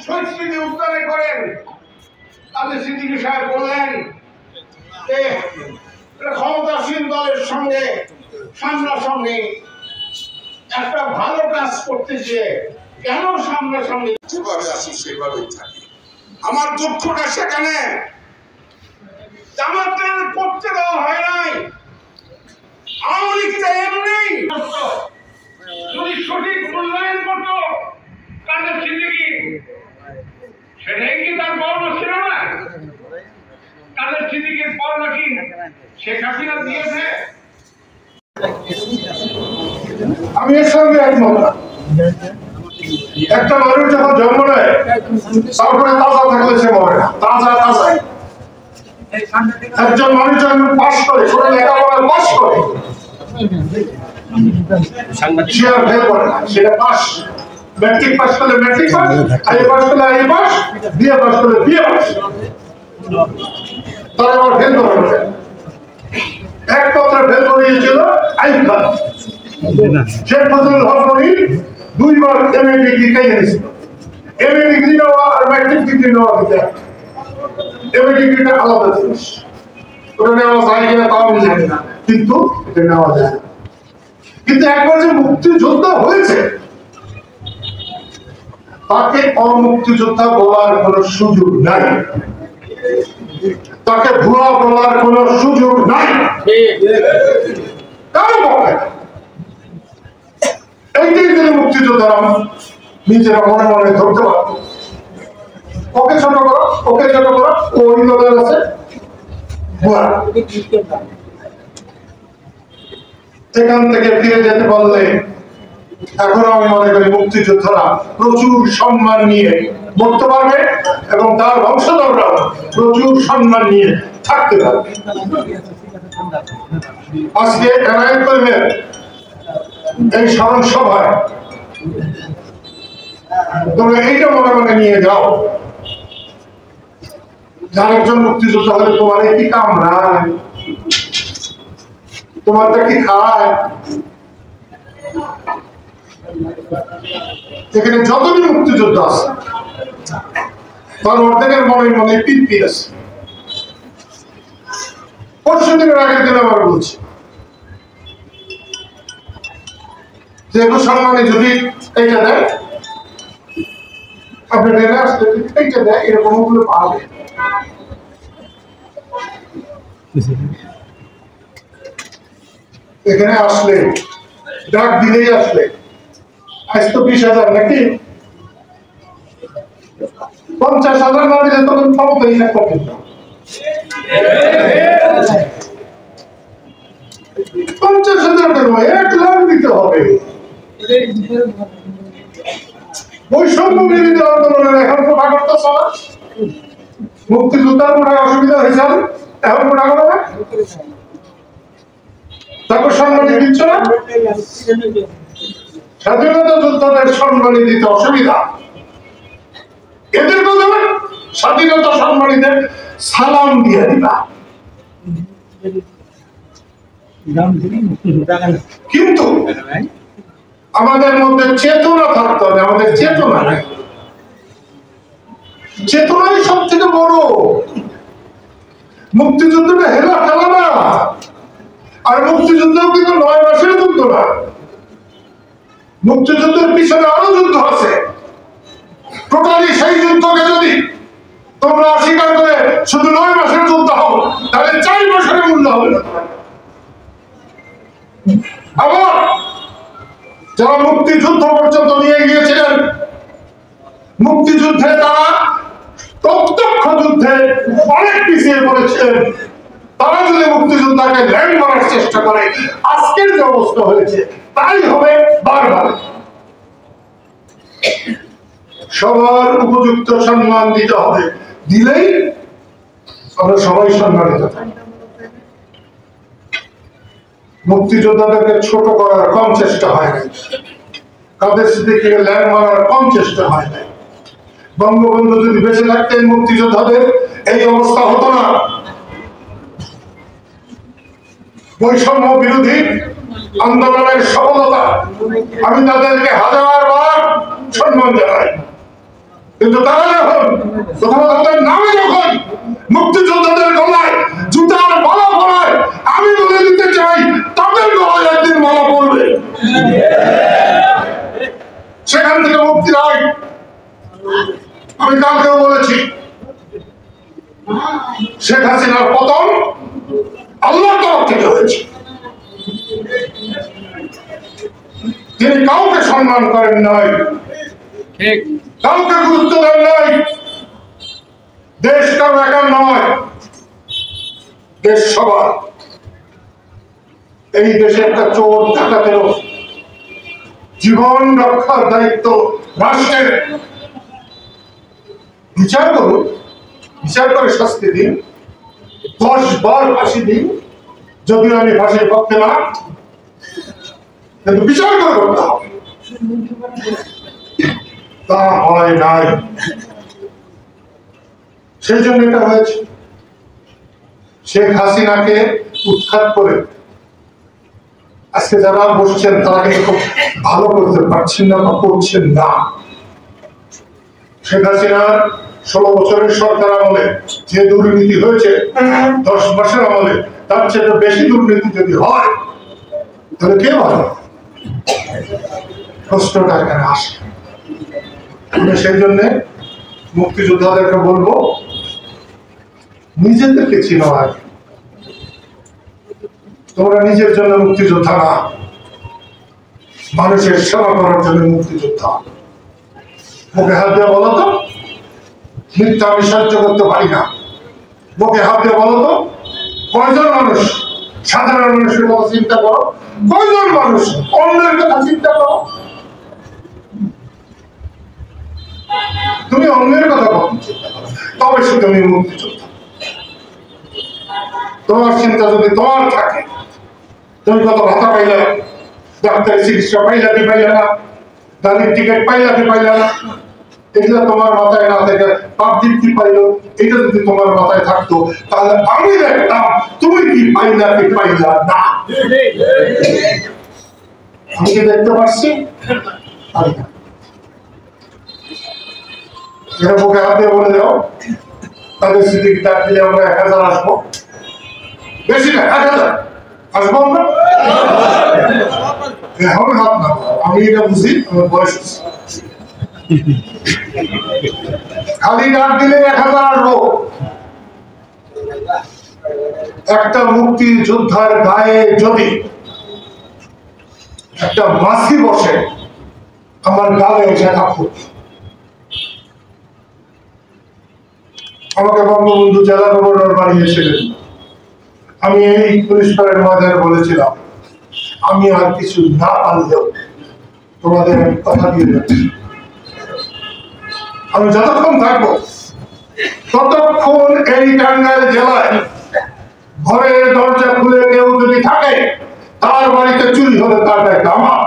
সংস্কৃতি উত্তরে করেন। তাদের সিদ্দিকী সাহেব বললেন যে ক্ষমতাসীন দলের সঙ্গে সামনাসামনি একটা ভালো কাজ করতে গিয়ে কেন সামনাসামনি যেভাবে আসি সেভাবেই থাকি। আমার দুঃখটা সেখানে জামাতের করতে দেওয়া হয় নাই, আওয়ামী লীগটা এমনি যদি সঠিক মূল্যায়ন করতো কাদের সিদ্দিকী, সেটাই কি তার বর্ণ ছিল না? কাদের সিদ্দিকীর পর নাকি শেখ হাসিনা দিয়েছে। আমি এর সঙ্গে একমত। একটা মানুষ যখন জন্ম নেয় তারপরে তাজা থাকলে সে মরে না, তাজা তাজাই। একজন মানুষ যখন পাস করে, ছোট লেখাপড়ায় পাস করে, সে আর ফেল করে না, সেটা পাস। ম্যাট্রিক পাস করলে ম্যাট্রিক পাস, আইএ পাস করলে আইএ পাস, বিএ পাস করলে বিএ পাস। তারা আবার ফেল করে না। এক পত্র ফেল করিয়েছিল আইন খান। শেখ ফজলুল হক মনির 2 বার এমএ ডিগ্রি পেয়ে গেছিল। এমএ ডিগ্রি নেওয়া আর ম্যাট্রিক ডিগ্রি নেওয়া দিতে, এমএ ডিগ্রিটা আলাদা জিনিস। ওটা নেওয়া যায় কিনা তাও আমি জানি না, কিন্তু এটা নেওয়া যায়। কিন্তু একবার যে মুক্তিযোদ্ধা হয়েছে তাকে অমুক্তিযোদ্ধা বলার কোন সুযোগ নাই, তাকে ভুয়া বলার কোন সুযোগ নাই। এইটাই যদি মুক্তিযোদ্ধারা নিজেরা মনে মনে ধরতে পারত, ওকে ছোট করো, ওকে ছোট করো, ওই দলের আছে ভুয়া। এখান থেকে ফিরে যেতে পারলে এখন আমি মনে করি মুক্তিযোদ্ধারা প্রচুর সম্মান নিয়ে মরতে পারবে এবং তার বংশধররাও প্রচুর সম্মান নিয়ে থাকতে পারবে। আজকে এনায়েত করিমের এই স্মরণ সভায় তোমরা এইটা মনে মনে নিয়ে যাও, যার একজন মুক্তিযোদ্ধা হলে তোমার কি কামড়ায়, তোমারটা কি খায়। এখানে যতদিন মুক্তিযোদ্ধা আছে তার অর্ধেকের মনে মনে পিপি আছে। পরশু দিনের আগের দিন আবার বলছি যে সম্মানে যদি এইটা দেয়, আপনি ট্রেনে আসলে এইটা দেয়, এরকম ওগুলো পাবে। এখানে আসলে ডাক দিলেই আসলে আজ তো 20,000 নাকি 50,000 না দিলে তখন ক্ষমতাই না করতে 50,000 কেন 1 লাখ দিতে হবে। বৈষম্য বিরোধী আন্দোলনের এখন কোটা করতেছ না, মুক্তিযোদ্ধার কোটা অসুবিধা হয়েছে এখন কোটা করো না, তারপর সম্মানী দিচ্ছ না। স্বাধীনতা যোদ্ধাদের সম্মানী দিতে অসুবিধা, এদের কথা স্বাধীনতা সম্মানীদের সালাম দিয়ে দিবা। কিন্তু আমাদের মধ্যে চেতনা থাকতে হবে, আমাদের চেতনা নাই, চেতনাই সব থেকে বড়। মুক্তিযুদ্ধটা হেলা খেলা না, আর মুক্তিযুদ্ধও কিন্তু 9 মাসের যুদ্ধ না, মুক্তিযুদ্ধের পিছনে আরো যুদ্ধ আছে। টোটালি সেই যুদ্ধকে যদি তোমরা অস্বীকার করে শুধু 9 মাসের যুদ্ধ হও, তাহলে 4 বছরের মূল্য হবে না। আবার যারা মুক্তিযুদ্ধ পর্যন্ত নিয়ে গিয়েছিলেন, মুক্তিযুদ্ধে তারা প্রত্যক্ষ যুদ্ধে অনেক পিছিয়ে পড়েছিলেন, তারা যদি মুক্তিযোদ্ধাকে ল্যান্ড মারার চেষ্টা করে আজকের যে অবস্থা হয়েছে তাই হবে বারবার। সবার উপযুক্ত সম্মান দিতে হবে, দিলেই আমরা সবাই সম্মানিত থাকব। মুক্তিযোদ্ধাদেরকে ছোট করার কম চেষ্টা হয় নাই, কাদের সিদ্দিকীকে ল্যান্ড মারার কম চেষ্টা হয় নাই। বঙ্গবন্ধু যদি বেঁচে থাকতেন মুক্তিযোদ্ধাদের এই অবস্থা হতো না। বৈষম্য বিরোধী আন্দোলনের সফলতা আমি তাদেরকে 1000 বার সম্মান জানাই। কিন্তু তারা যখন প্রথমে তাদের নামে যখন মুক্তিযোদ্ধাদের গলায় জুতার মালা পরায়, আমি বলে দিতে চাই তাদের গলায় একদিন মালা পড়বে। সেখান থেকে মুক্তি নয়। আমি কালকেও বলেছি, শেখ হাসিনার পতন আল্লাহর তরফ থেকে হয়েছে। তিনি কাউকে সম্মান করেন নাই, কাউকে গুরুত্ব দেন নাই। দেশ কারো একার নয়, দেশ সবার। এই দেশে একটা চোর ডাকাতেরও জীবন রক্ষার দায়িত্ব রাষ্ট্রের। বিচার করুন, বিচার করে শাস্তি দিন, 10 বার ফাঁসি দিন, যদিও আমি ফাঁসির পক্ষে না, কিন্তু বিচার করে করতে হবে। তা হয় নাই, সেই জন্য এটা হয়েছে। শেখ হাসিনাকে উৎখাত করে আজকে যারা বসছেন তারা কিন্তু খুব ভালো করতে পারছেন না বা করছেন না। শেখ হাসিনার 16 বছরের সরকার আমলে যে দুর্নীতি হয়েছে, 10 মাসের আমলে তার চেয়ে বেশি দুর্নীতি যদি হয় তাহলে কে ভালো? প্রশ্নটা এখানে আসে। সেই জন্য মুক্তিযোদ্ধাদেরকে বলবো, নিজেদেরকে চিনো আগে। তোমরা নিজের জন্য মুক্তিযোদ্ধা না, মানুষের সেবা করার জন্য মুক্তিযোদ্ধা। মুখে হাত দিয়ে বলো তো, মিথ্যা আমি সহ্য করতে পারি না। মুখে হাত দিয়ে বলো তো, কয়জন মানুষ সাধারণ মানুষের কথা চিন্তা করো, কয়জন মানুষ অন্যের কথা চিন্তা করো। তুমি অন্যের কথা কখন চিন্তা করো, তবে সে তুমি মুক্তিযোদ্ধা। তোমার চিন্তা যদি তোমার থাকে, তুমি কত ভাতা পাইলা, ডাক্তারের চিকিৎসা পাইলা কি পাইলা না, গাড়ির টিকিট পাইলা কি পাইলা না, এগুলো তোমার মাথায় না থেকে পাবলিক কি পাইলো, এটা যদি তোমার মাথায় থাকতো তাহলে আমি দেখতাম তুমি কি পাইলা কি পাইলা না। আমি কি দেখতে পারছি? এরা মুখে হাতে বলে দাও, তাদের স্মৃতি ডাক দিলে আমরা 1000 আসবো, বেশি না 1000 আসবো আমরা। এখন হাত না, আমি এটা বুঝি, আমার বয়স খালি ডাক দিলে 1000 আসবো। একটা মুক্তি যোদ্ধার গায়ে যদি একটা মাছি বসে, আমার গালে দেখা খুব। আমাকে বঙ্গবন্ধু জেলা গভর্নর বানিয়েছিলেন। আমি এই পুরস্কারের ময়দানে বলেছিলাম, আমি আর কিছু না পারলেও তোমাদের কথা দিয়ে যাচ্ছি, আমি যতক্ষণ থাকবো ততক্ষণ এই টাঙ্গাইল জেলায় ঘরের দরজা খুলে কেউ যদি থাকে, তার বাড়িতে চুরি হলে তার দায়িত্ব আমার।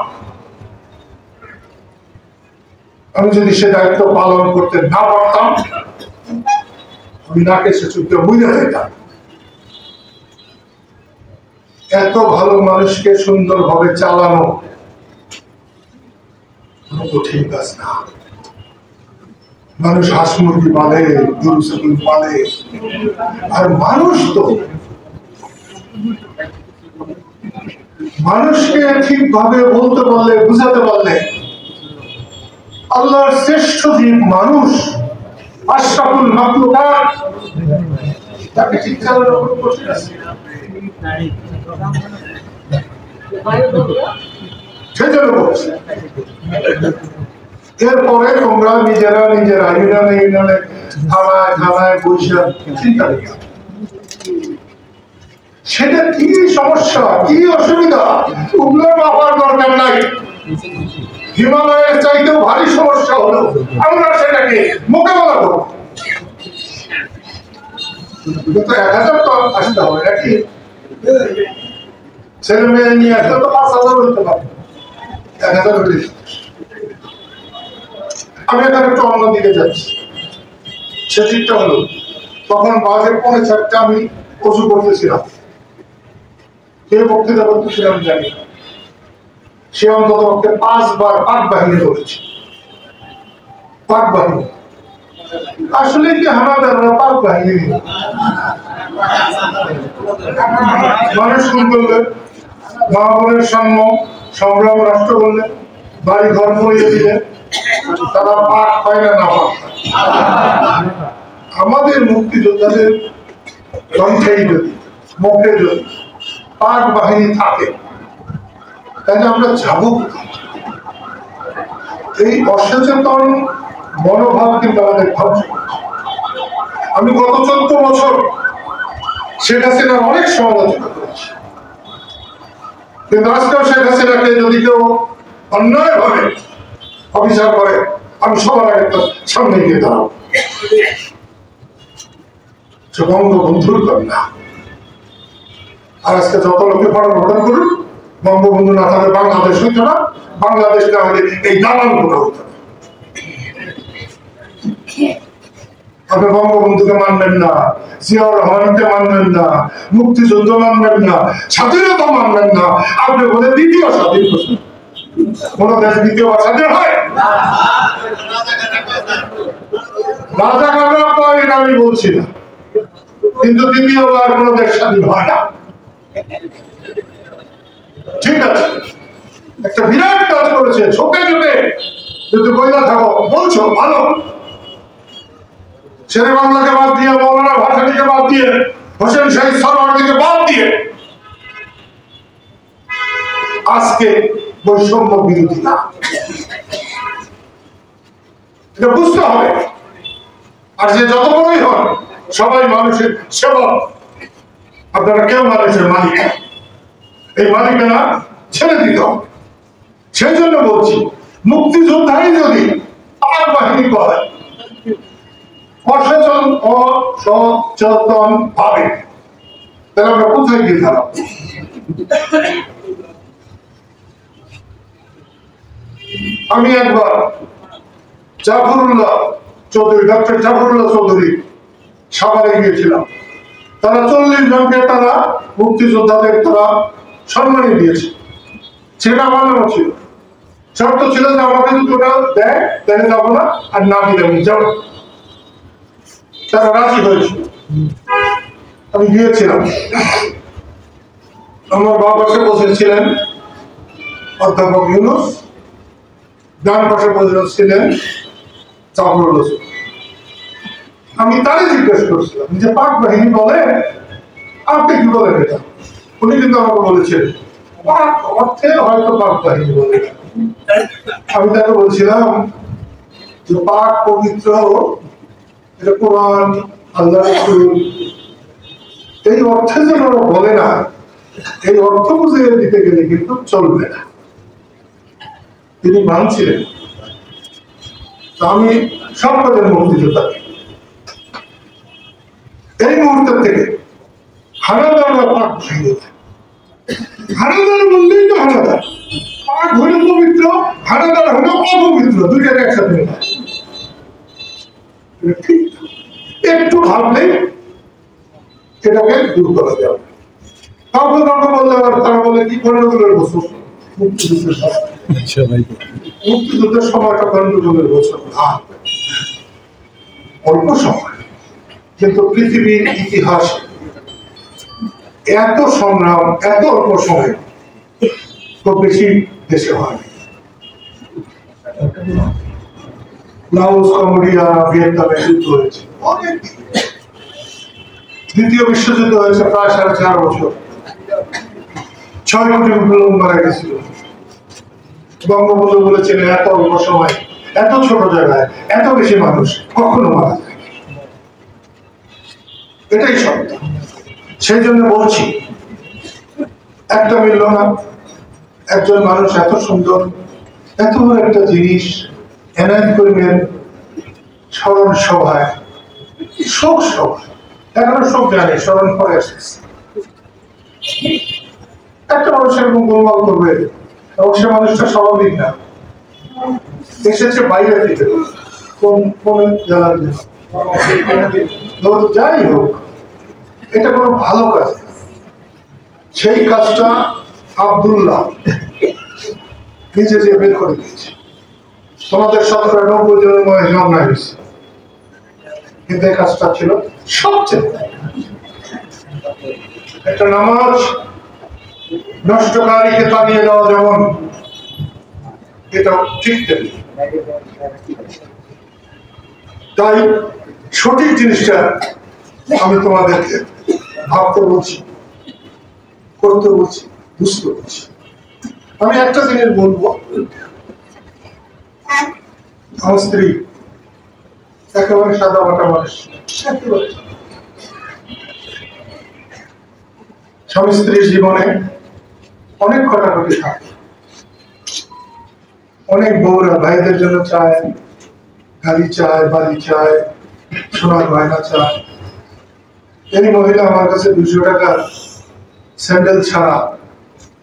আমি যদি সে দায়িত্ব পালন করতে না পারতাম, আমি নাকে সে চুপকে বুঝে যেতাম। এত ভালো মানুষকে সুন্দরভাবে চালানো কঠিন কাজ না। মানুষ হাঁস মুরগি পালে, গরু ছাগল পালে, আর মানুষ তো মানুষকে ঠিকভাবে বলতে পারলে, বুঝাতে পারলে, আল্লাহর শ্রেষ্ঠ জীব মানুষ, আশরাফুল মাখলুকাত, তাকে ঠিক চালানো খুব কঠিন আছে। সেজন্য বলছি, এরপরে তোমরা নিজেরা ইউনিয়নে থানায় বসে চিন্তা করো, সেটা কি সমস্যা, কি অসুবিধা, ওগুলো মাপার দরকার নাই। হিমালয়ের চাইতেও ভারী সমস্যা হলো, আমরা সেটাকে মোকাবেলা করবো। 1000 তো আসতে হবে নাকি? ছেলে মেয়ে নিয়ে আসলে তো 5000 হতে পারে, 1000 হলে। আমি এখানে একটু অন্যদিকে যাচ্ছি। সেদিকটা হলো, তখন বাজে 4:30 আমি অজু করতেছিলাম, কে বক্তৃতা করতেছিলাম জানি না, সে অন্তত 5 বার পাক বাহিনী করেছে। পাক বাহিনী আসলে কি হানাদাররা পাক বাহিনী মানুষ খুন করলেন, মা বোনের সাম্য সংগ্রাম রাষ্ট্র করলেন, বাড়ি ঘর পড়িয়ে দিলেন, তারা পাক পায় না না পাক। আমাদের মুক্তিযোদ্ধাদের কণ্ঠেই যদি মুখে যদি পাক বাহিনী থাকে তাহলে আমরা যাব। এই অসচেতন মনোভাব কিন্তু আমাদের ধ্বংস। আমি গত 14 বছর শেখ হাসিনার অনেক সমালোচনা করেছি, কিন্তু আজকেও শেখ হাসিনাকে যদি কেউ অন্যায় ভাবে অবিচার করে আমি সবার আগে তার সামনে গিয়ে দাঁড়াবো। বঙ্গবন্ধুর কন্যা। আর আজকে যত লোকে ভোটার করুন, বঙ্গবন্ধু না থাকলে বাংলাদেশ হইত না, বাংলাদেশ না হলে এই দালাল গুলো হতো না। আপনি বঙ্গবন্ধুকে মানবেন না, জিয়াউর রহমানকে মানবেন না, মুক্তিযুদ্ধ মানবেন না, স্বাধীনতা মানবেন না, আপনি বলে দ্বিতীয় স্বাধীন করছেন। কোন দেশ দ্বিতীয়বার স্বাধীন হয়? রাজাকাররা কয় এটা আমি বলছি না, কিন্তু দ্বিতীয়বার কোন দেশ স্বাধীন হয় না। ঠিক আছে, একটা বিরাট কাজ করেছে, ছোটে ছোটে যদি বইলা থাকো বলছো ভালো। শেরে বাংলাকে বাদ দিয়ে, মৌলানা ভাসানীকে বাদ দিয়ে, হোসেন শাহী সরওয়ার্দীকে বাদ দিয়ে আজকে বৈষম্য বিরোধী না, এটা বুঝতে হবে। আর যে যত বড়ই হন সবাই মানুষের সেবক, আপনারা কেউ মানুষের মালিক, এই মালিকানা ছেড়ে দিতে হবে। সেই জন্য বলছি মুক্তিযোদ্ধাই যদি পাক বাহিনী করে অসচেতন ভাবে, তাহলে আমরা কোথায় গিয়ে দাঁড়াবো? আমি একবার জাফরুল্লাহ চৌধুরী, ডক্টর জাফরুল্লাহ চৌধুরী সাভারে গিয়েছিলাম। তারা 40 জনকে তারা মুক্তিযোদ্ধাদের তারা সম্মানী দিয়েছে। সেটা আমার নাম ছিল, শর্ত ছিল যে আমাকে যদি ওটা দেয় তাহলে যাবো না, আর না দিলে আমি যাবো। তারা রাজি হয়েছিল, আমি গিয়েছিলাম। আমার বাবা পাশে বসেছিলেন অধ্যাপক ইউনুস, ডান পাশে বসেছিলেন জাফরুল্লাহ। আমি তারই জিজ্ঞেস করছিলাম যে পাক বাহিনী বলে, আপনি কি বলেন এটা? উনি কিন্তু আমাকে বলেছেন পাক অর্থে হয়তো পাক বাহিনী বলে। আমি তাকে বলছিলাম যে পাক পবিত্র, এটা কোরআন, আল্লাহ রাসূল, এই অর্থে যেন বলে না, এই অর্থ বুঝিয়ে দিতে গেলে কিন্তু চলবে না। তিনি মানছিলেন। আমি সকলের মুক্তিযোদ্ধা এই মুহূর্ত থেকে হানাদাররা পাক ভেঙে, হানাদার বললেই তো হানাদার, পাক হলো পবিত্র, হানাদার হলো অপবিত্র, দুইটার একসাথে। ঠিক একটু ভাবলে এটাকে দূর করা যাবে। কাউকে কাউকে বললে আবার তারা বলে কি 15 বছর মুক্তিযুদ্ধের সময়টা 15 বছর না, অল্প সময়, কিন্তু পৃথিবীর ইতিহাসে এত সংগ্রাম এত অল্প সময় খুব বেশি দেশে হয়। লাওস, কম্বোডিয়া, ভিয়েতনামে যুদ্ধ হয়েছে অনেক। দ্বিতীয় বিশ্বযুদ্ধ হয়েছে প্রায় 4.5 বছর, 6 কোটি লোক মারা গেছিল। বঙ্গবন্ধু বলেছিলেন এত অল্প সময়, এত ছোট জায়গায় এত বেশি মানুষ কখনো মারা যায়। এটাই সত্য। সেই জন্য বলছি, একটা মিলল না, একজন মানুষ এত সুন্দর, এত বড় একটা জিনিস এনায়েত করিমের স্মরণ সভায়, শোক সভায়, এখনো শোক জানে, স্মরণ করে এসেছে। একটা মানুষ এরকম গোলমাল করবে এবং সে মানুষটা স্বাভাবিক না, এসেছে বাইরে থেকে, কোন জেলার জন্য, যাই হোক, এটা কোনো ভালো কাজ না। সেই কাজটা আব্দুল্লাহ নিজে যে বের করে দিয়েছে। তোমাদের 97 জনের মধ্যে অন্যায় হয়েছে, কিন্তু এই কাজটা ছিল সবচেয়ে একটা নামাজ নষ্টকারীকে তাড়িয়ে দেওয়া যেমন এটা ঠিক তেমনি। তাই সঠিক জিনিসটা আমি তোমাদেরকে ভাবতে বলছি, করতে বলছি, বুঝতে বলছি। আমি একটা জিনিস বলবো, আমার স্ত্রী একেবারে সাদা মাটা মানুষ, একেবারে স্বামী স্ত্রীর জীবনে অনেক ঘটাঘটি থাকে। অনেক বউরা ভাইদের জন্য চায়, গাড়ি চায়, বাড়ি চায়, সোনার গয়না চায়। এই মহিলা আমার কাছে 200 টাকার স্যান্ডেল ছাড়া,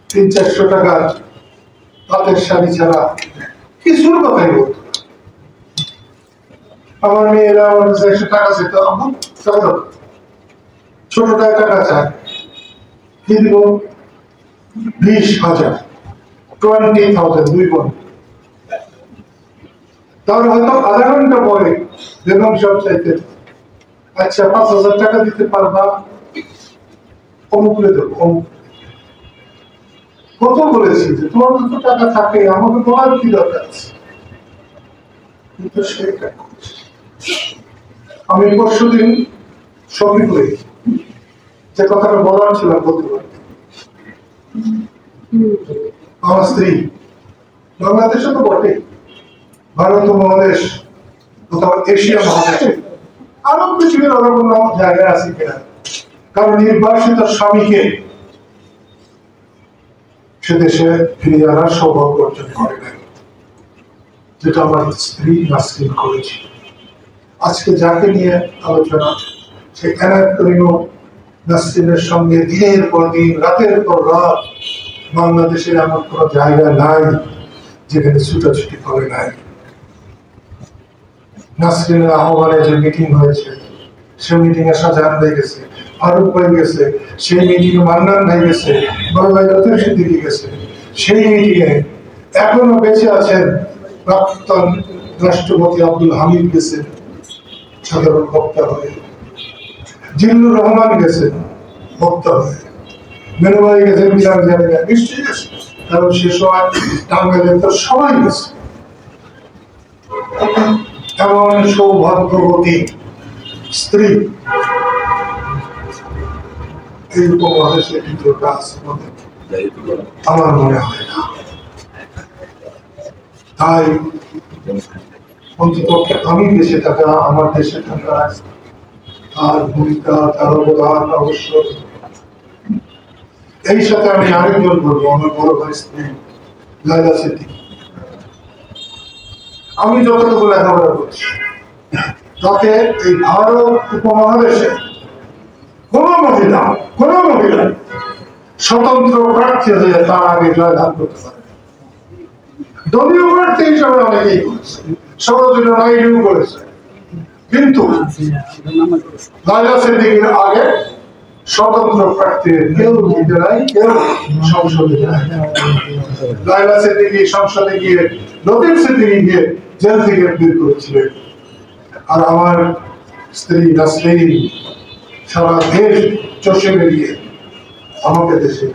300-400 টাকার হাতের শাড়ি ছাড়া কিছুর কথাই বলতো। আমার মেয়েরা আমার কাছে 100 টাকা চেত, ছোটটায় টাকা চায়, কি দিব? 20,000, 20,000, 2 বোন। তাহলে হয়তো আধা ঘন্টা পরে বেগম সব চাইতে, আচ্ছা 5,000 টাকা দিতে পারবা? অমুকলে দেবো, অমুক। কত বলেছি যে তোমার তো টাকা থাকে, আমাকে বলার কি দরকার আছে? কিন্তু সেটা আমি পরশুদিন শপিং করি, যে কথাটা বলার ছিল বলতে পারি। আমার স্ত্রী বাংলাদেশে তো বটে, ভারত মহাদেশ অথবা এশিয়া মহাদেশে আরো পৃথিবীর অন্য জায়গায় আছে কিনা, কারণ নির্বাসিত স্বামীকে সে দেশে ফিরে আনার সৌভাগ্য অর্জন করে নাই, যেটা আমার স্ত্রী নাসরিন করেছে। আজকে যাকে নিয়ে আলোচনা, সে এনায়েত করিম নাসরিনের সঙ্গে দিনের পর দিন, রাতের পর রাত বাংলাদেশের এমন কোন জায়গা নাই যেখানে ছুটাছুটি করে নাই। নাসরিনের আহ্বানে যে মিটিং হয়েছে, সে মিটিং এ শাহজাহান ভাই গেছে, ফারুক ভাই গেছে, সেই মিটিং এ মান্নান ভাই গেছে, বড় ভাই লতিফ সিদ্দিকী গেছে। সেই মিটিং এ এখনো বেঁচে আছেন প্রাক্তন রাষ্ট্রপতি আব্দুল হামিদ গেছে সাধারণ বক্তা হয়ে, জিল্লুর রহমান গেছে বক্তা হয়ে, মেনু ভাই গেছে, বিচার জানি না, নিশ্চয়ই গেছে, কারণ সে সময় টাঙ্গাইলের তো সবাই গেছে। এমন সৌভাগ্যবতী স্ত্রী এই উপমহাদেশে দ্বিতীয়টা আছে আমার মনে হয় না। তাই অন্ততপক্ষে আমি দেশে থাকা, আমার দেশে থাকা, তার ভূমিকা, তার অবদান অবশ্য। এই সাথে আমি আরেকজন বলবো, আমার বড় ভাই স্ত্রী লাইলা সিদ্দিকী। আমি যতটুকু লেখাপড়া করছি তাতে এই ভারত উপমহাদেশে কোন মহিলা স্বতন্ত্র প্রার্থী হয়ে তার আগে জয়লাভ করতে পারে। দলীয় প্রার্থী হিসাবে অনেকেই করেছে, সরোজিনী নাইডু করেছে, কিন্তু লাইলা সিদ্দিকীর আগে স্বতন্ত্র প্রার্থী কেউ জিতে নাই, কেউ সংসদে যায়। লাইলা সিদ্দিকী সংসদে গিয়ে লতিফ সিদ্দিকী গিয়ে জেল থেকে বের করেছিলেন। আর আমার স্ত্রী নাসরিন সারা দেশ চষে বেরিয়ে আমাকে দেশে।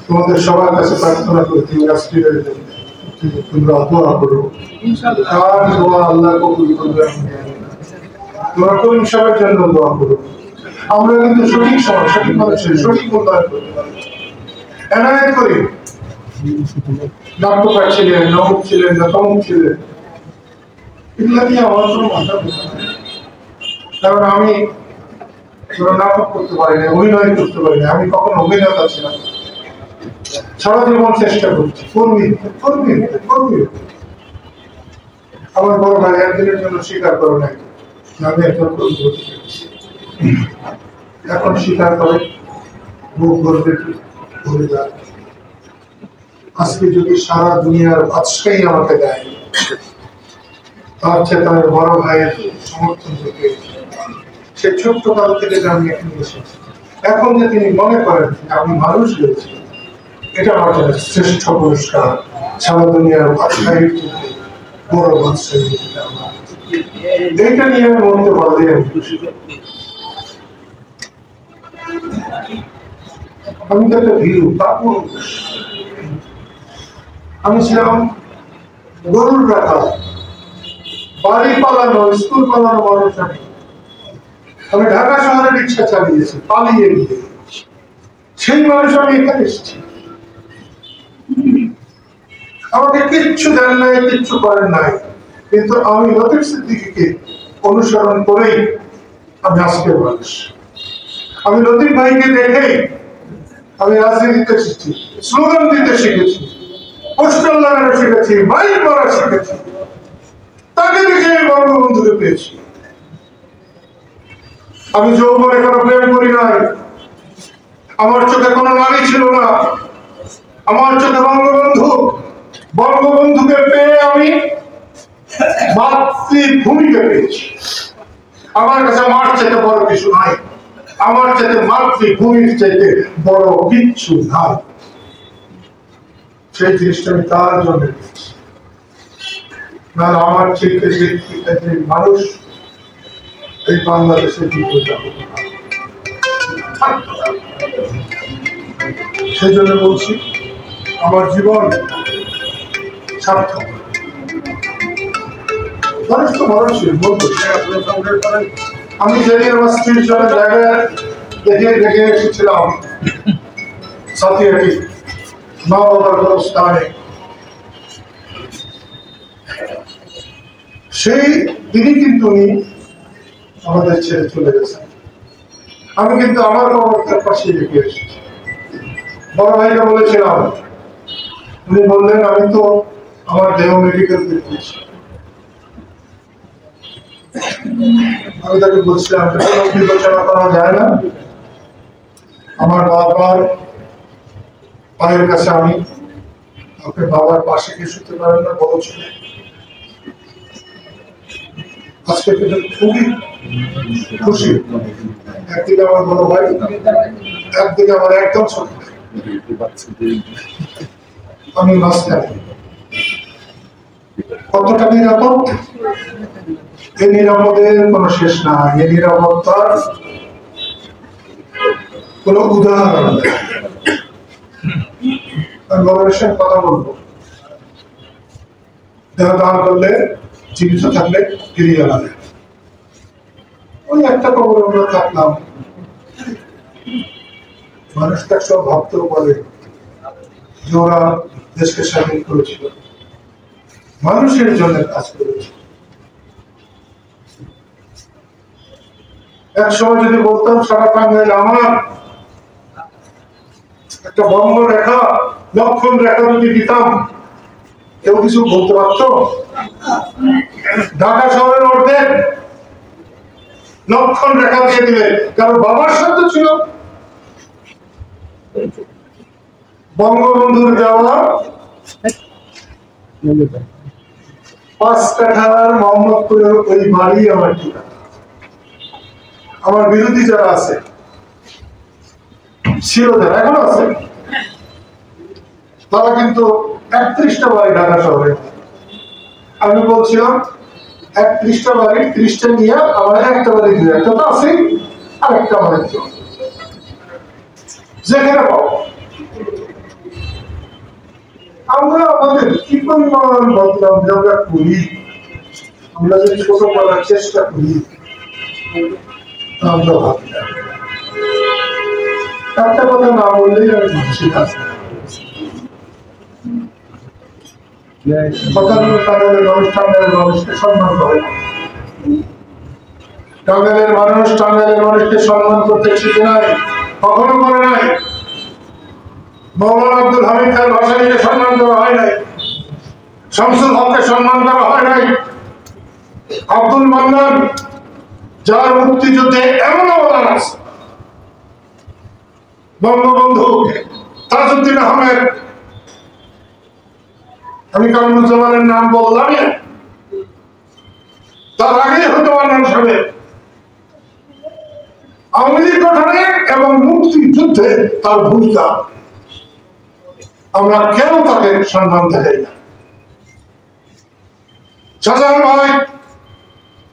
তোমাদের সবার কাছে প্রার্থনা করছি নাসরিনের জন্য, তোমরা দোয়া করো, কার দোয়া আল্লাহ কবুল করবে। তোমরা করিম সাহেবের জন্য দোয়া করো। আমরা কিন্তু সঠিক সময়, সঠিক মানুষের সঠিক মূল্যায়ন করতে পারি। এনায়েত করিম ডাক্তার ছিলেন, নমুক ছিলেন না তমুক ছিলেন, এগুলা নিয়ে আমার কোনো মাথা ব্যথা নেই। কারণ আমি নাটক করতে পারি না, অভিনয় করতে পারি না, আমি কখনো অভিনেতা ছিলাম। সারা জীবন চেষ্টা করছি কর্মী। আমার বড় ভাই একদিনের জন্য স্বীকার করে নাই আমি একজন কর্মী হতে পেরেছি। এখন স্বীকার করে মুখ ভরবে ভরে যায়। আজকে যদি সারা দুনিয়ার বাদশাহী আমাকে দেয়, তার চেয়ে তার বড় ভাইয়ের সমর্থন থেকে সে ছোট্ট কাল থেকে আমি এখানে এসেছি। এখন যে তিনি মনে করেন আমি মানুষ হয়েছি, এটা আমার জন্য শ্রেষ্ঠ পুরস্কার। সারা দুনিয়ার বাদশাহীর বড় বাদশাহী আমার এইটা নিয়ে আমি বলতে পারি আমি তো একটা ভীরু। তারপর আমি ছিলাম গরুর রাখা, বাড়ি পালানো, স্কুল পালানো মানুষ। আমি ঢাকা শহরে রিক্সা চালিয়েছি, পালিয়ে গিয়ে সেই মানুষ আমি এখানে এসেছি। আমাকে কিচ্ছু দেন নাই, কিচ্ছু করেন নাই, কিন্তু আমি লতিফ সিদ্দিকীকে অনুসরণ করেই আমি আজকের মানুষ। আমি লতিফ ভাইকে দেখেই আমি রাজনীতিতে শিখেছি, স্লোগান দিতে শিখেছি, পোস্টার লাগানো শিখেছি, মাইক মারা শিখেছি। তাকে দেখে আমি বঙ্গবন্ধুকে পেয়েছি। আমি যৌবনে কোনো প্রেম করি নাই, আমার চোখে কোনো নারী ছিল না, আমার চোখে বঙ্গবন্ধুকে পেয়ে আমি মাতৃভূমিকে পেয়েছি। আমার কাছে মার চাইতে বড় কিছু নাই, আমার চাইতে মাতৃভূমির চাইতে বড় কিচ্ছু নাই। সেই জিনিসটা আমি তার জন্য পেয়েছি। না আমার চাইতে যে মানুষ এই বাংলাদেশে দিতে যাবে, সেই জন্য বলছি আমার জীবন সার্থক। মানুষ তো মানুষের বলবো। আমি যেদিন আমার স্ত্রীর জন্য জায়গায় দেখে এসেছিলাম সাথিয়াটি মা বাবার অবস্থানে, সেই দিনই কিন্তু উনি আমাদের ছেড়ে চলে গেছেন। আমি কিন্তু আমার বাবার পাশে রেখে এসেছি। বড় ভাইকে বলেছিলাম, উনি বললেন আমি তো আমার দেহ মেডিকেল দিয়েছি। আমি তাকে বলছিলাম বিবেচনা করা যায় না, আমার বাবার পায়ের কাছে আমি, আপনি বাবার পাশে কি শুতে পারেন না, বড় ছিল। আজকে কিন্তু খুবই খুশি, একদিকে আমার বড় ভাই, একদিকে আমার একদম ছোট ভাই, আমি মাঝখানে। কতটা নিরাপদ? এই নিরাপদের কোন শেষ নাই, এই নিরাপত্তার কোন উদাহরণ নেই। আমি গবেষণার কথা বলবো, দেহ দান করলে, জীবিত থাকলে ফিরিয়ে আনে। ওই একটা খবর আমরা থাকলাম, মানুষটা সব ভাবতেও পারে যে ওরা দেশকে স্বাধীন করেছিল, মানুষের জন্য কাজ করেছিল। এক সময় যদি বলতাম সারা টাঙ্গাইল আমার, একটা বঙ্গ রেখা, লক্ষণ রেখা যদি দিতাম, কেউ কিছু বলতে পারত? ঢাকা শহরের অর্ধেক লক্ষণ রেখা দিয়ে দিলে, কারণ বাবার সাথে ছিল বঙ্গবন্ধুর দেওয়া 5 কাঠার মোহাম্মদপুরের ওই বাড়ি আমার ঠিকানা। আমার বিরোধী যারা আছে, ছিল যারা, এখন আছে, তারা কিন্তু 31টা বাড়ি ঢাকা শহরে। আমি বলছিলাম 31টা বাড়ি 30টা নিয়ে আমার একটা বাড়ি দিয়ে, একটা তো আছে, আর একটা বাড়ি যেখানে পাবো। আমরা আমাদের কি পরিমাণ বদলাম যে আমরা করি, আমরা যদি ছোট করার চেষ্টা করি, আমরা ভাবি না। একটা কথা না বললেই আমি বুঝছি না। টাঙ্গাইলের মানুষকে সম্মান করে, টাঙ্গাইলের মানুষ টাঙ্গাইলের মানুষকে সম্মান করতে শিখে নাই, কখনো করে নাই। মৌলানা আব্দুল হামিদ খান ভাসানীকে সম্মান করা হয় নাই, শামসুল হককে সম্মান করা হয় নাই, আব্দুল মান্নান যার মুক্তিযুদ্ধে এমন অবদান আছে, বঙ্গবন্ধু, তাজউদ্দিন আহমেদ, আমি কামরুজ্জামানের নাম বললাম, তার আগেই হতে মান্নান সাহেব আওয়ামী লীগ গঠনে এবং মুক্তিযুদ্ধে তার ভূমিকা, আমরা কেউ তাকে সম্মান দেখাই না। শাহজাহান ভাই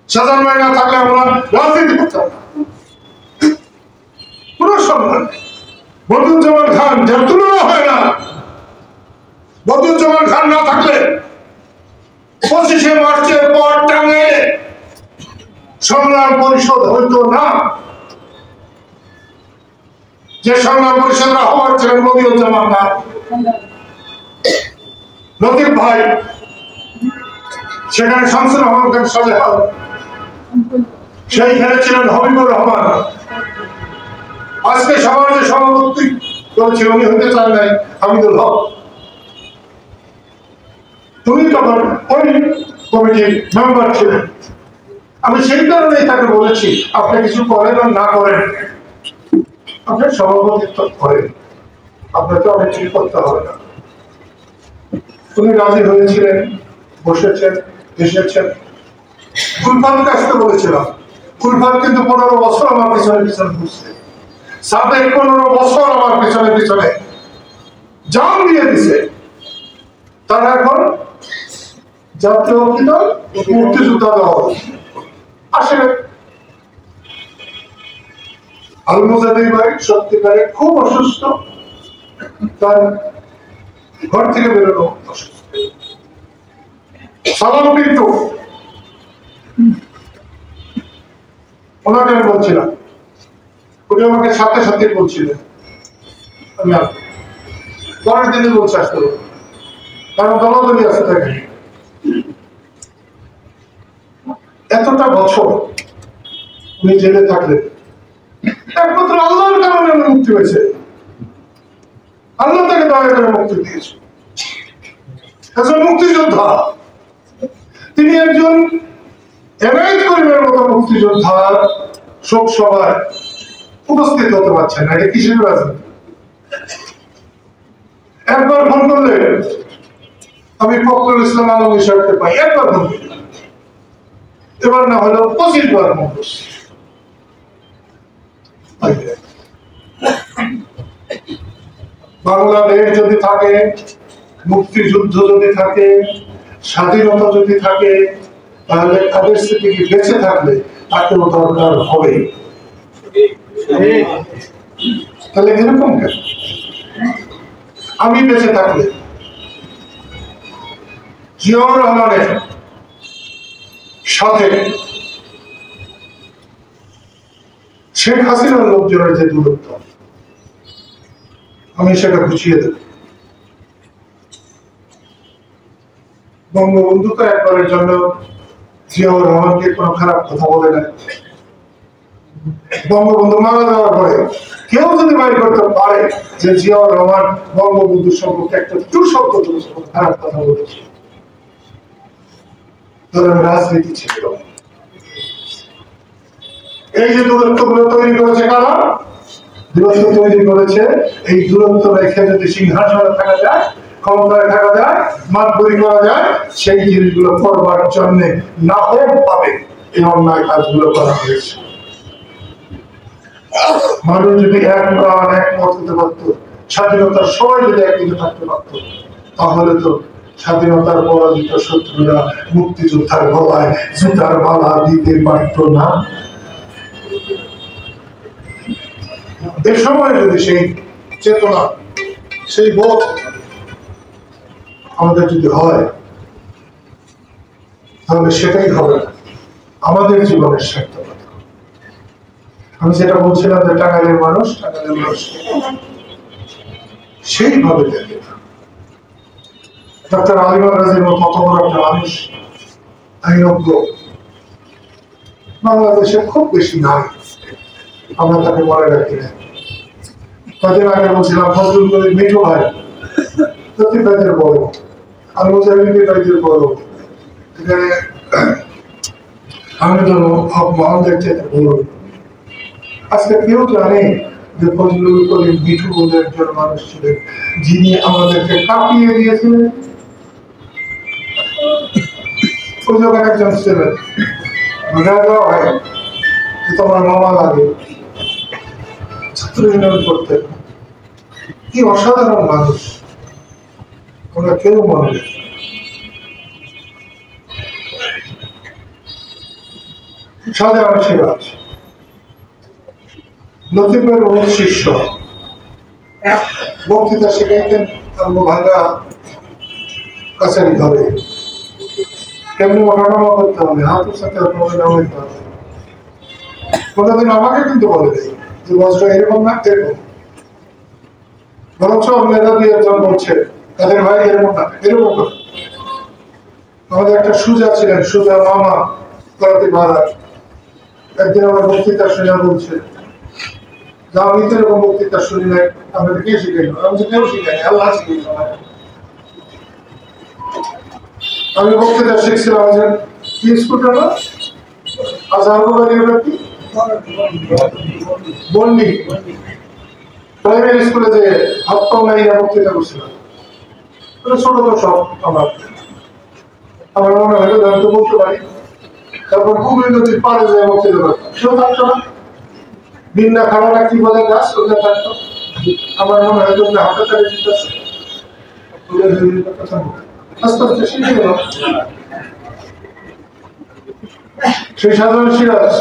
সাজান ভাই না থাকলে আমরা রাজনীতি করতাম না। কোন সম্মান নেই। বদরুজ্জামান খান যার তুলনা হয় না, বদরুজ্জামান খান না থাকলে 25শে মার্চের পর টাঙ্গাইলে সংগ্রাম পরিষদ হইতো না। যে সংগ্রাম পরিষদের আহ্বায়ক ছিলেন মনিরুজ্জামান খান, লতিফ ভাই, সেখানে শামসুর রহমান খান সালেহান, সেইখানে ছিলেন হবিবুর রহমান। আজকে সবার যে সভাপতি বলছে উনি হতে চান নাই হামিদুল হক, তুমি তখন ওই কমিটির মেম্বার ছিলেন। আমি সেই কারণেই তাকে বলেছি আপনি কিছু করেন আর না করেন, আপনি সভাপতিত্ব করেন, আপনাকে অনেক কিছু করতে হবে না। উনি রাজি হয়েছিলেন, বসেছেন, এসেছেন। কুলফানকে আসতে বলেছিলাম, কুলফান কিন্তু 15 বছর আমার পিছনে পিছনে ঘুরছে, 15 বছর আমার পিছনে পিছনে জান দিয়ে দিছে। তারা এখন জাতীয় মুক্তিযোদ্ধা দল আসলে আলমুজাদির ভাই সত্যিকারে খুব অসুস্থ, তার ঘর থেকে বেরোনো অসুস্থ। সালাম কিন্তু ওনাকে আমি বলছিলাম, উনি আমাকে সাথে সাথে বলছিলেন আমি আসবো, পরের দিনে বলছে আসতে হবে, কারণ দলাদলি আসতে থাকে। এতটা বছর উনি জেলে থাকলেন, একমাত্র আল্লাহর কারণে উনি মুক্তি হয়েছে। আল্লাহ তাকে দয়া করে মুক্তি দিয়েছে। একজন মুক্তিযোদ্ধা, তিনি একজন এনায়েত করিমের মতো মুক্তিযোদ্ধার শোক সভায় উপস্থিত হতে পারছেন না। এটা কিসের রাজনীতি? একবার ফোন করলে আমি ফখরুল ইসলাম আলমী সাহেবকে পাই, একবার ফোন করি, এবার না হলেও 25 বার ফোন করছি। বাংলাদেশ যদি থাকে, মুক্তিযুদ্ধ যদি থাকে, স্বাধীনতা যদি থাকে, তাহলে তাদের স্মৃতি বেঁচে থাকলে তাকেও দরকার হবে। তাহলে এরকম কেন? আমি বেঁচে থাকলে জিয়াউর রহমানের সাথে শেখ হাসিনার লোকজনের যে দূরত্ব, আমি সেটা বুঝিয়ে দেব। বঙ্গবন্ধু তো একবারের জন্য জিয়াউর রহমানকে কোনো খারাপ কথা বলে না। বঙ্গবন্ধু মারা যাওয়ার পরে কেউ যদি বাইর করতে পারে যে জিয়াউর রহমান বঙ্গবন্ধুর সম্পর্কে একটা টু শব্দ খারাপ কথা বলেছে, রাজনীতি ছিল। এই যে দূরত্ব গুলো তৈরি করেছে কারা? দূরত্ব তৈরি করেছে। এই দূরত্ব রেখে যদি সিংহাসনে থাকা যায়, ক্ষমতায় থাকা যায়, মাতবরি করা যায়, সেই জিনিসগুলো করবার জন্য না হোক পাবে এই অন্যায় কাজগুলো করা হয়েছে। মানুষ যদি এক প্রাণ এক মত হতে পারত, স্বাধীনতার সময় যদি একদিকে থাকতে পারত, তাহলে তো স্বাধীনতার পরাজিত শত্রুরা মুক্তিযোদ্ধার গলায় জুতার মালা দিতে পারত না। এ সময় যদি সেই চেতনা, সেই বোধ আমাদের যদি হয়, তাহলে সেটাই হবে আমাদের জীবনের সার্থকতা। আমি যেটা বলছিলাম যে টাঙ্গাইলের মানুষ সেইভাবে দেখে না। ডক্টর আলিমা রাজির মতো অত বড় একটা মানুষ, আইনজ্ঞ, বাংলাদেশে খুব বেশি নাই, আমরা তাকে মনে রাখি না। কদিন আগে বলছিলাম ফজলুল করিম মিঠু ভাই, লতিফ ভাইদের বড়, আল মুজাহিদের ভাইদের বড়, এখানে হামিদুল হক মোহাম্মদের চেয়ে বড়। আজকে কেউ জানে যে ফজলুল করিম মিঠু বলে একজন মানুষ ছিলেন যিনি আমাদেরকে কাঁপিয়ে দিয়েছিলেন। ওই যখন একজন ছিলেন হয় যে তোমার মামা লাগে, ছাত্র ইউনিয়ন করতেন, কি অসাধারণ মানুষ, আমরা কেউ মনে রাখি। শাহজাহান সিরাজ লতিফের বহু শিষ্য, বক্তৃতা শেখাইতেন ভাঙ্গা কাছারি ঘরে। কেমনি ওঠানামা করতে হবে, হাতের সাথে নামাইতে হবে। কোনদিন আমাকে কিন্তু বলে দেয় যে বজ্র এরকম না এরকম, বরঞ্চ মেধা দিয়ে একজন বলছে তাদের ভাই এরকম না এরকম না। আমাদের একটা সুজা ছিলেন, সুজা মামা করাতে মহারাজ, একদিন আমার বক্তৃতা শুনে বলছে যে আমি তো এরকম বক্তৃতা শুনি নাই, আমাদের কে শিখাইল? আমি তো কেউ শিখাই, আল্লাহ শিখাইল। আমি বক্তৃতা শিখছিলাম যে কি স্কুলটা না আজহার কি বন্ডি প্রাইমারি স্কুলে যে হাত পা মাইয়া বক্তৃতা করছিলাম। ছোট তো সব আমার মনে হয় আমি তো বলতে পারি। তারপর হুগলি নদীর পাড়ে যে বক্তৃতা করতাম, সেও থাকতো না। বিন্না খাড়া কি বলে গাছ, ওটা থাকতো। আমার মনে হয় তোমরা হাতে তাড়ি দিতেছে, আস্তে আস্তে শিখে গেল। সেই শাহজাহান সিরাজ,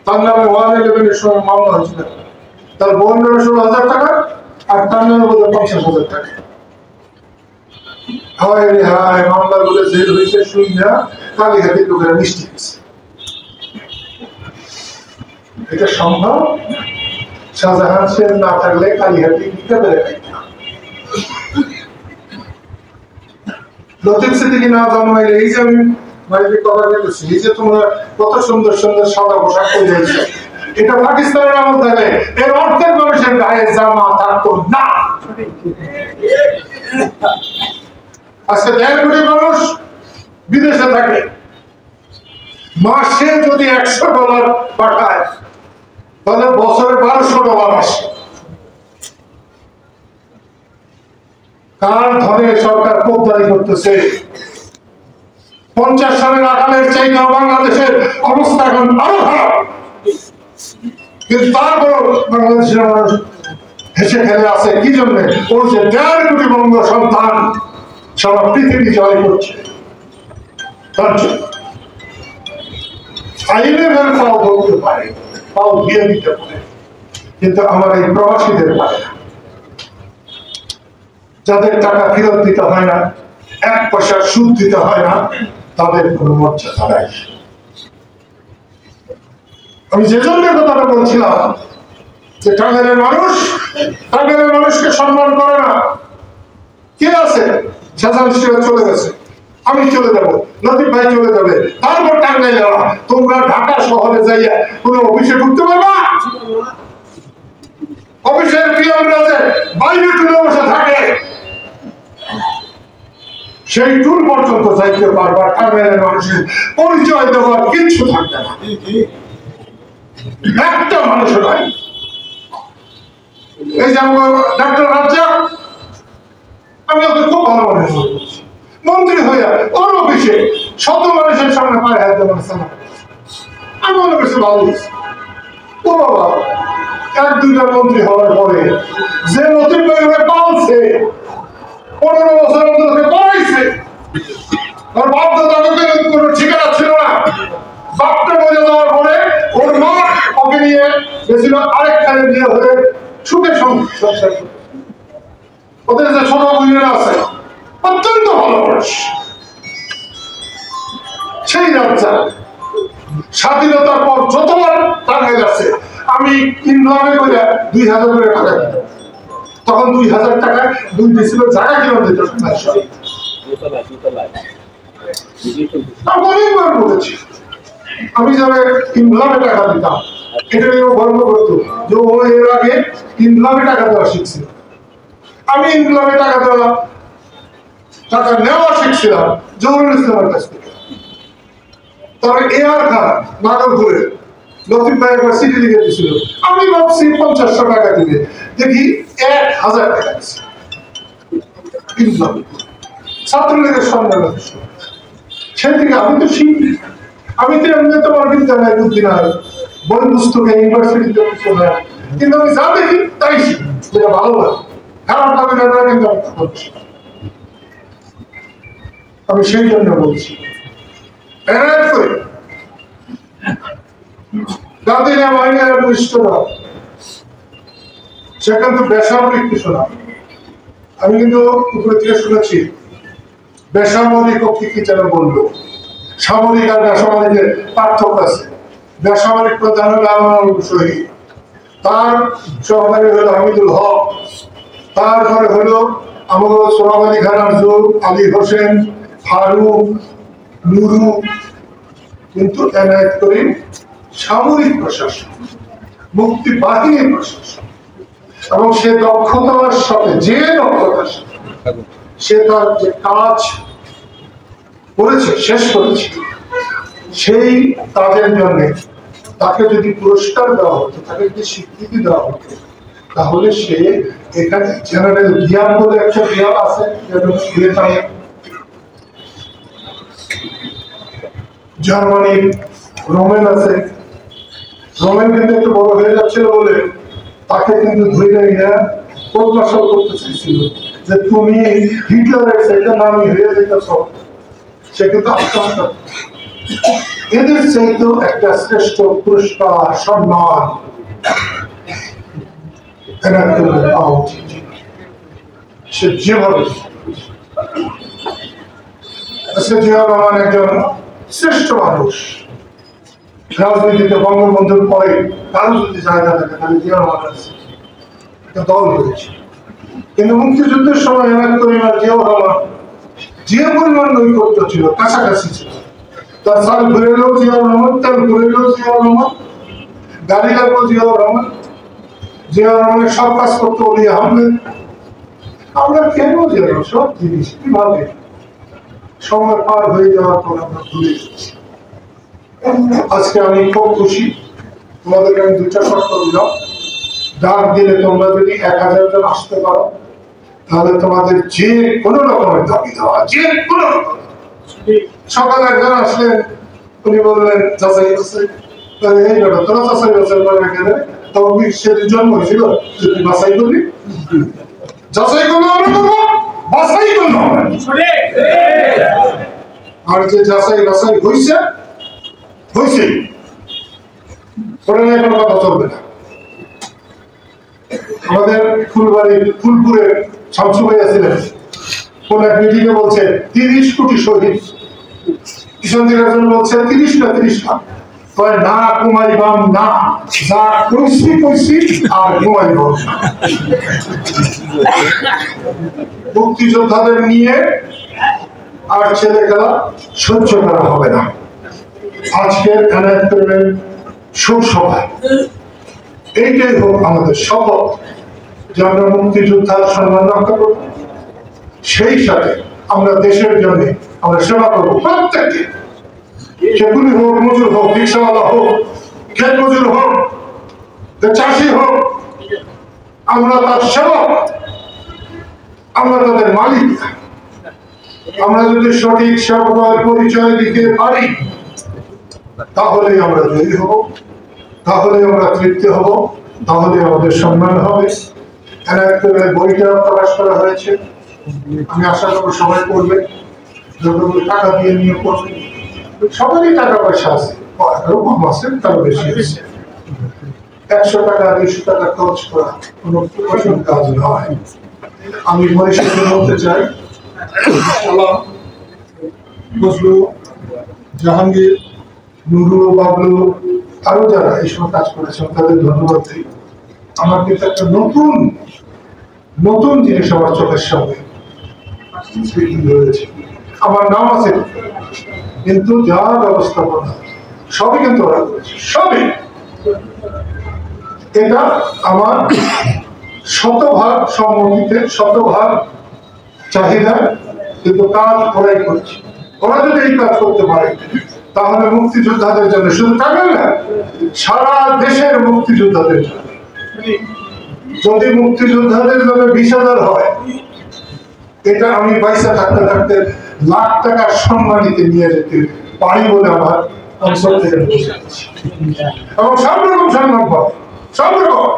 তার নামে 111 সময় মামলা হয়েছিল। তার বোন নামে 16,000 টাকা আর তার নামে বলে 50,000 টাকা। হায় রে হায়, মামলা বলে জেল হয়েছে শুই না, কালীঘাটে লোকেরা মিষ্টি দিচ্ছে। এটা সম্ভব? শাহজাহান সিরাজ না থাকলে কালীঘাটে দিতে পারে না। লতিফ সিদ্দিকী না জন্মাইলে এই যে আমি বাড়িতে কথা বলতেছি, এই যে তোমরা কত সুন্দর সুন্দর সাদা পোশাক পরে যাইছো, এটা পাকিস্তানের আমল থেকে এর অর্ধেক মানুষের গায়ে জামা থাকতো না। আজকে 1.5 কোটি মানুষ বিদেশে থাকে, মাসে যদি $100 পাঠায় তাহলে বছরে $1200 আসে। কার ধরে সরকার কোপদারি করতেছে? 50 সালের আকালের চাইতে বাংলাদেশের অবস্থা এখন আরো খারাপ, কিন্তু তারপর বাংলাদেশের মানুষ হেসে খেলে আছে। কি জন্য? ওর যে 1.5 কোটি বঙ্গ সন্তান সারা পৃথিবী জয় করছে, তার জন্য আইনের পাও ধরতে পারে, পাও দিয়ে দিতে পারে, কিন্তু আমার এই প্রবাসীদের পারে না। যাদের টাকা ফেরত দিতে হয় না, 1 পয়সা সুদ দিতে হয় না, তাদের কোন মর্যাদা নাই। আমি যে জন্য কথাটা বলছিলাম যে টাঙ্গাইলের মানুষকে সম্মান করে না। কে আছে? শাহজাহান সিরাজ চলে গেছে, আমি চলে যাবো, লতিফ ভাই চলে যাবে, তারপর টাঙ্গাইল যাওয়া। তোমরা ঢাকা শহরে যাইয়া কোন অফিসে ঢুকতে পারবা? অফিসের পিয়নরা যে বাইরে টুলে বসে থাকে, সেই টুল পর্যন্ত যাইতে পারবা, টাঙ্গাইলের মানুষের পরিচয় দেওয়ার কিচ্ছু থাকবে না, একটা মানুষ নাই। এই যে আমার ডাক্তার রাজ্জাক, আমি ওকে খুব ভালো মনে করছি, মন্ত্রী হইয়া ওর অফিসে 100 মানুষের সামনে পায়ে হাত দেওয়া, আমি মনে করছি ভালো। ও বাবা, 1-2টা মন্ত্রী হওয়ার পরে যে নতুন পালছে, 15 বছর মধ্যে পড়াইছে, ওর বাপ দাদাকে কোনো ঠিকানা ছিল না। বাপটা মরে যাওয়ার পরে ওর মা ওকে নিয়ে গেছিল আরেকখানে বিয়ে হয়ে সুখে সংসার। ওদের যে ছোট বোনেরা আছে, অত্যন্ত ভালো মানুষ। সেই রাজ্যা স্বাধীনতার পর যতবার টাঙ্গাইল আছে, আমি ইনভাবে করে 2000 করে টাকা দিতাম। তখন 2000 টাকায় 2 ডিসিমেল জায়গা কিনে দিত। আমি যাবে ইনভাবে টাকা দিতাম, এটা নিয়েও গর্ব করতো যে ও এর আগে ইনভাবে টাকা দেওয়া শিখছিল। আমি ইনভাবে টাকা নেওয়া শিখছিলাম জহুরুল ইসলামের কাছ থেকে। তবে এআর খান নাগরপুরে লতিফ ভাই একবার চিঠি লিখে দিয়েছিল, আমি ভাবছি 500 টাকা দিবে, দেখি 1000 টাকা দিচ্ছে। ছাত্রলীগের সম্মেলন, সেদিকে আমি তো শিখি, আমি তো এমনি তোমার বিদ্যা নাই, বুদ্ধি নাই, বই পুস্তকে ইউনিভার্সিটিতে কিছু নাই, কিন্তু আমি যা দেখি তাই শিখি, যেটা ভালো লাগে। খারাপ লাগে না কিন্তু আমি করছি। আমি সেই জন্য বলছি গার্দিনিয়া বাহিনীর বৈশিষ্ট্যরা সে কিন্তু বেসামরিক কিছু না। আমি কিন্তু উপরে থেকে শুনেছি বেসামরিক কি যেন বললো, সামরিক আর বেসামরিকের পার্থক্য আছে। বেসামরিক প্রধান হলো আমার শহীদ, তার সহকারী হলো হামিদুল হক, তারপরে হলো আমাদের সোহাগ আলী খান আরজু, আলী হোসেন, ফারুক, নুরু। কিন্তু এনায়েত করিম সামরিক প্রশাসন, মুক্তি বাহিনীর প্রশাসন, এবং সে দক্ষতার সাথে যে দক্ষতার সাথে সে তার যে কাজ করেছে, শেষ করেছে, সেই কাজের জন্য তাকে যদি পুরস্কার দেওয়া হতো, তাকে যদি স্বীকৃতি দেওয়া হতো, তাহলে সে এখানে জেনারেল জ্ঞান বলে একটা জ্ঞান আছে, জার্মানির রোমেন আছে, রোমেন কিন্তু একটু বড় হয়ে যাচ্ছিল বলে তাকে কিন্তু ধরে নিয়ে প্রত্যাশা করতে চাইছিল যে তুমি হিটলারের সাথে নামি হয়ে যেতেছ। সে কিন্তু আস্তে এদের চাইতেও একটা শ্রেষ্ঠ পুরস্কার সম্মান সে যেভাবে জিয়াউর রহমান একজন শ্রেষ্ঠ মানুষ। রাজনীতিতে বঙ্গবন্ধুর পরে কারো যদি জায়গা থাকে তাহলে জিয়াউর রহমান আছে, একটা দল হয়েছে। কিন্তু মুক্তিযুদ্ধের সময় এনায়েত করিম আর জিয়াউর রহমান যে পরিমাণ নৈকট্য ছিল, কাছাকাছি ছিল। তার সাল ঘুরে এলেও জিয়াউর রহমান, তেল ঘুরে এলেও জিয়াউর রহমান, গাড়ি লাগলো জিয়াউর রহমান, জিয়াউর রহমানের সব কাজ করতে অলি আহমেদ। আমরা কেন যেন সব জিনিস কিভাবে সময় পার হয়ে যাওয়ার পর আমরা ভুলে যাচ্ছি। আজকে আমি খুব খুশি, তোমাদেরকে আমি দুটা শর্ত দিলাম। ডাক দিলে তোমরা যদি 1000 জন আসতে পারো, তাহলে তোমাদের যে কোনো রকমের দাবি দেওয়া, যে কোনো রকম। সকালে একজন আসলেন, উনি বললেন যাচাই বাছাই, এই বেটা তোরা যাচাই বাছাই করবে কেন? তখন সেদিন জন্ম হয়েছিল, যদি বাছাই করবি, যাচাই করলে আমরা করবো, বাছাই করলে আমরা। আর যে যাচাই বাছাই হয়েছে হয়েছে, ওটা নিয়ে কোনো কথা চলবে না। আমাদের ফুলপুরের শামসু ভাই ছিলেন, কোন এক মিটিংয়ে বলছে 30 কোটি শহীদ, কিষণ দিরাজন বলছে 30 না 30 লাখ। না কুমাইবাম না, যা কইছি কইছি আর কুমাইবাম না। মুক্তিযোদ্ধাদের নিয়ে আর ছেলে খেলা সহ্য করা হবে না। আজকের এনায়েত করিমের শোক সভায় এইটাই হোক আমাদের শপথ যে আমরা মুক্তিযোদ্ধার সম্মান রক্ষা করব, সেই সাথে আমরা দেশের জন্য আমরা সেবা করবো। প্রত্যেককে, সে কুলি হোক, মজুর হোক, রিক্সাওয়ালা হোক, ক্ষেত মজুর হোক, চাষি হোক, আমরা তার সেবক, আমরা তাদের মালিক। আমরা যদি সঠিক সেবকের পরিচয় দিতে পারি, তাহলে আমরা জয়ী হব, তাহলে আমরা তৃপ্তি হব, তাহলে আমাদের সম্মান হবে। এনায়েত করিমের বইটা প্রকাশ করা হয়েছে, আমি আশা করবো সবাই করবে, যতটুকু টাকা দিয়ে নিয়ে করবে। সবারই টাকা পয়সা আছে, আরো কম আছে, তারও বেশি আছে। 100 টাকা 200 টাকা খরচ করা কোনো কঠিন কাজ নয়। আমি পরিষদে বলতে চাই, বজলু, জাহাঙ্গীর, নুরু, বাবলু, আরো যারা এই সময় কাজ করেছেন তাদের ধন্যবাদ দিই। আমার কিন্তু একটা নতুন জিনিস আমার চোখের সামনে রয়েছে। আমার নাম আছে, কিন্তু যা ব্যবস্থাপনা সবই কিন্তু ওরা করেছে, সবই। এটা আমার 100% সম্মতিতে, 100% চাহিদা, কিন্তু কাজ ওরাই করছে। ওরা যদি এই কাজ করতে পারে, তাহলে মুক্তিযোদ্ধাদের জন্য, শুধু টাকা না, সারা দেশের মুক্তিযোদ্ধাদের জন্য, যদি মুক্তিযোদ্ধাদের জন্য 20,000 হয়, এটা আমি পয়সা থাকতে থাকতে লাখ টাকার সম্মানিতে নিয়ে যেতে পারি বলে আমার অঞ্চল থেকে বসে আছে। এবং সব রকম সম্মান পাবে, সব রকম।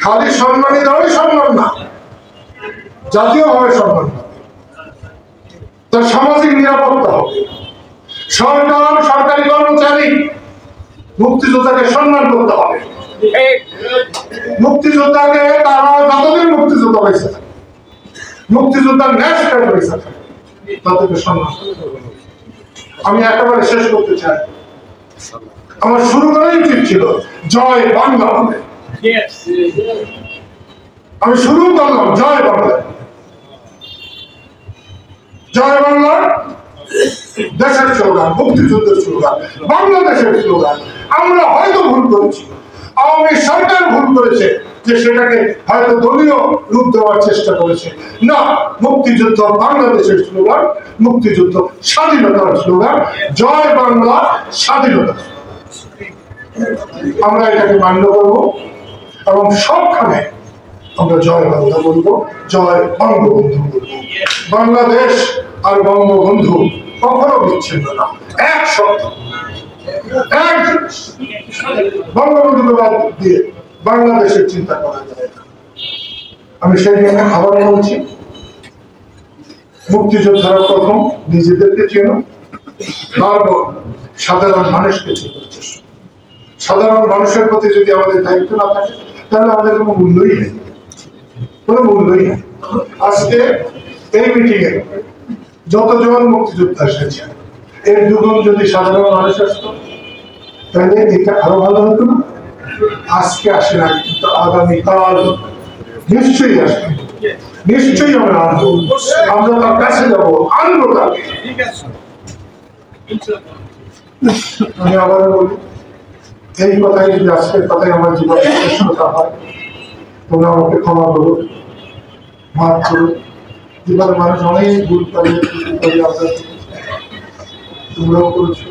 খালি সম্মানী দেওয়াই সম্মান না, জাতীয়ভাবে সম্মান পাবে। তার সামাজিক নিরাপত্তা হবে। সরকার, সরকারি কর্মচারী মুক্তিযোদ্ধাকে সম্মান করতে হবে। মুক্তিযোদ্ধাকে তারা যতদিন মুক্তিযোদ্ধা হয়েছে, মুক্তিযোদ্ধার ন্যাশনাল হয়েছে, তাদেরকে সম্মান। আমি একেবারে শেষ করতে চাই, আমার শুরু করাই উচিত ছিল জয় বাংলা। আমি শুরু করলাম জয় বাংলা। জয় বাংলা দেশের স্লোগান, মুক্তিযুদ্ধের স্লোগান, বাংলাদেশের স্লোগান। আমরা হয়তো ভুল করেছি, আওয়ামী সরকার ভুল করেছে যে সেটাকে হয়তো দলীয় রূপ দেওয়ার চেষ্টা করেছে। না, মুক্তিযুদ্ধ বাংলাদেশের স্লোগান, মুক্তিযুদ্ধ স্বাধীনতার স্লোগান, জয় বাংলা স্বাধীনতা। আমরা এটাকে মান্য করবো এবং সবখানে আমরা জয় বাংলা বলবো, জয় বঙ্গবন্ধু বলবো। বাংলাদেশ আর বঙ্গবন্ধু কখনো বিচ্ছিন্ন না, এক সত্য, এক। বঙ্গবন্ধুকে বাদ দিয়ে বাংলাদেশের চিন্তা করা যায় না। আমি সেই জন্য আবার বলছি, মুক্তিযোদ্ধারা প্রথম নিজেদেরকে চেনো, তারপর সাধারণ মানুষকে চেনার চেষ্টা। সাধারণ মানুষের প্রতি যদি আমাদের দায়িত্ব না থাকে, তাহলে আমাদের কোনো মূল্যই নেই, কোনো মূল্যই নেই। আজকে এই মিটিং এ যতজন মুক্তিযোদ্ধা এসেছেন, এর দুগুণ যদি সাধারণ মানুষ আসতো, তাহলে এটা আরো ভালো হতো না? আজকে আসে না, কিন্তু আগামীকাল নিশ্চয়ই আসবে, নিশ্চয়ই আমরা আনবো, আমরা তার কাছে যাবো, আনবো তাকে। আমি আবার বলি, এই কথাই যদি আজকের কথাই আমার জীবনে প্রশ্নতা হয়, তোমরা আমাকে ক্ষমা করো, মাফ করো। জীবনে মানুষ অনেক ভুল করে, তোমরাও করেছো।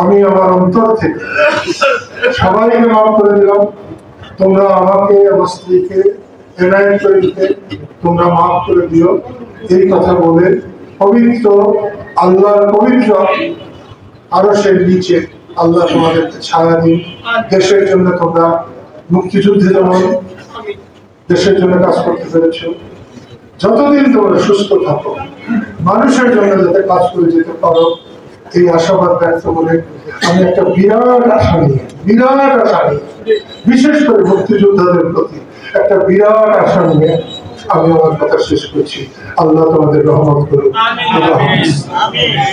আমি আমার অন্তর থেকে সবাইকে মাফ করে দিলাম। তোমরা আমাকে, আমার স্ত্রীকে, এনআইন তৈরিকে তোমরা মাফ করে দিও, এই কথা বলে পবিত্র আল্লাহর পবিত্র আরশের নিচে আল্লাহ তোমাদেরকে ছায়া দিন। দেশের জন্য তোমরা মুক্তিযুদ্ধে যেমন দেশের জন্য কাজ করতে পেরেছ, যতদিন তোমরা সুস্থ থাকো, মানুষের জন্য যাতে কাজ করে যেতে পারো, এই আশাবাদ ব্যক্ত করে আমি একটা বিরাট আশা নিয়ে, বিশেষ করে মুক্তিযোদ্ধাদের প্রতি একটা বিরাট আশা নিয়ে আমি আমার কথা শেষ করছি। আল্লাহ তোমাদের রহমত করুন। আমিন।